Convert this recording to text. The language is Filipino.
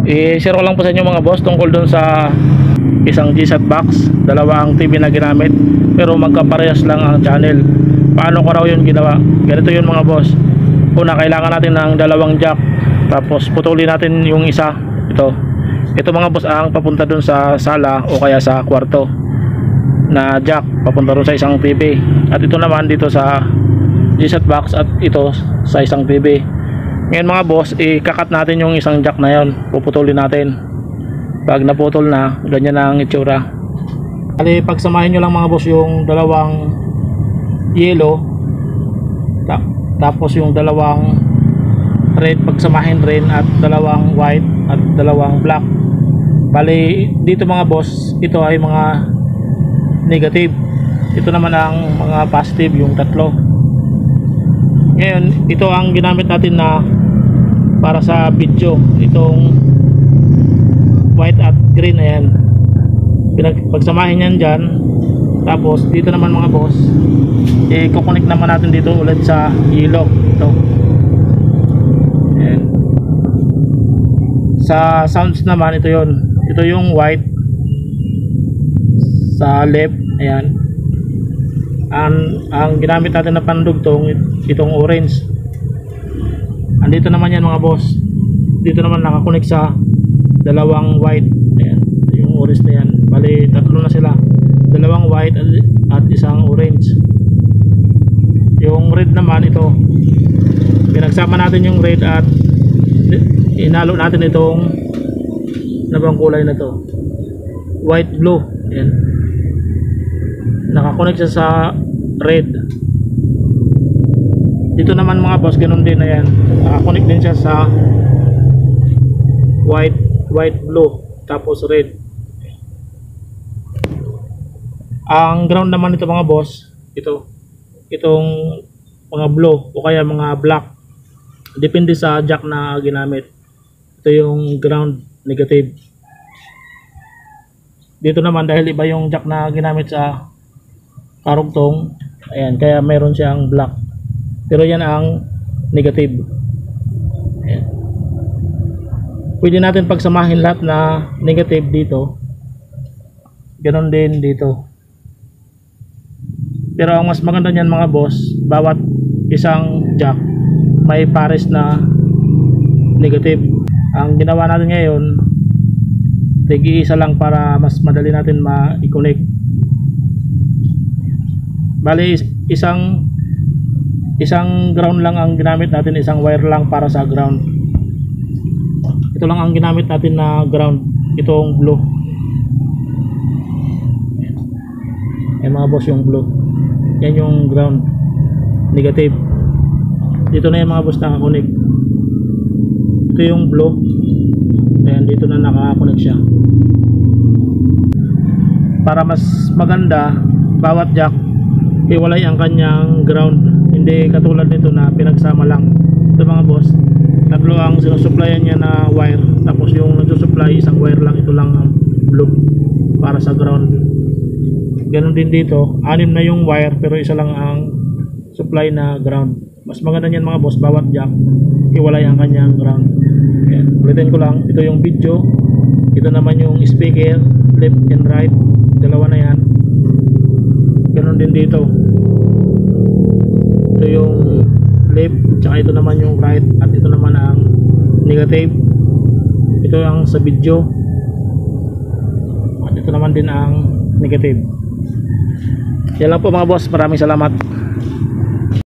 I-share ko lang po sa inyo mga boss tungkol dun sa isang GSAT box. Dalawa ang TV na ginamit pero magkaparehas lang ang channel. Paano ko raw yun ginawa? Ganito yun mga boss. Una, kailangan natin ng dalawang jack, tapos putulin natin yung isa. Ito mga boss ang papunta dun sa sala o kaya sa kwarto na jack, papunta dun sa isang TV. At ito naman dito sa GSAT box at ito sa isang TV. Ngayon mga boss, ikakat natin yung isang jack na yon, puputulin natin. Pag naputol na, ganyan na ang itsura. Kali pagsamahin nyo lang mga boss yung dalawang yellow tapos yung dalawang red, pagsamahin rin, at dalawang white at dalawang black. Bali dito mga boss, ito ay mga negative, ito naman ang mga positive, yung tatlo. Ngayon ito ang ginamit natin na para sa video, itong white at green. Ayan, pagsamahin yan dyan. Tapos dito naman mga boss, i-connect naman natin dito ulit sa yellow. Ayan. Sa sounds naman, ito yung white sa left. Ayan, ang ginamit natin na pandugtong itong orange. Andito naman yan mga boss, dito naman nakakunik sa dalawang white. Ayan, yung orange na yan. Bali tatlo na sila, dalawang white at isang orange. Yung red naman, ito pinagsama natin yung red at inalo natin itong nabang kulay na to, white blue. Ayan, nakakunik siya sa red. Dito naman mga boss, ganun din. Ayan, nakakunik din siya sa white blue tapos red. Ang ground naman ito mga boss, itong mga blue o kaya mga black, depende sa jack na ginamit. Ito yung ground negative. Dito naman, dahil iba yung jack na ginamit sa karugtong, ayan, kaya meron siyang black, pero yan ang negative. Ayan. Pwede natin pagsamahin lahat na negative dito, ganon din dito. Pero ang mas maganda niyan mga boss, bawat isang jack may pares na negative. Ang ginawa natin ngayon, tig-iisa lang para mas madali natin ma-connect. Bali isang ground lang ang ginamit natin, isang wire lang para sa ground. Ito lang ang ginamit natin na ground, itong blue. Ayan mga boss, yung blue, yan yung ground negative. Dito na yung mga boss nakakunik. Ito yung blue. Ayan, dito na nakakunik siya. Para mas maganda, bawat jack iwalay ang kanyang ground, hindi katulad nito na pinagsama lang. Ito mga boss, tatlo ang sinusuplayan niya na wire, tapos yung nagsusupply isang wire lang, ito lang ang blue para sa ground. Ganon din dito, 6 na yung wire pero isa lang ang supply na ground. Mas maganda niyan mga boss, bawat jack iwalay ang kanyang ground. Ayan, ulitin ko lang, ito yung video, ito naman yung speaker, left and right, dalawa na yan. Ganon din dito, ito yung left, tsaka ito naman yung right, at ito naman ang negative. Ito ang sa video, at ito naman din ang negative. Yan lang po mga boss, maraming salamat.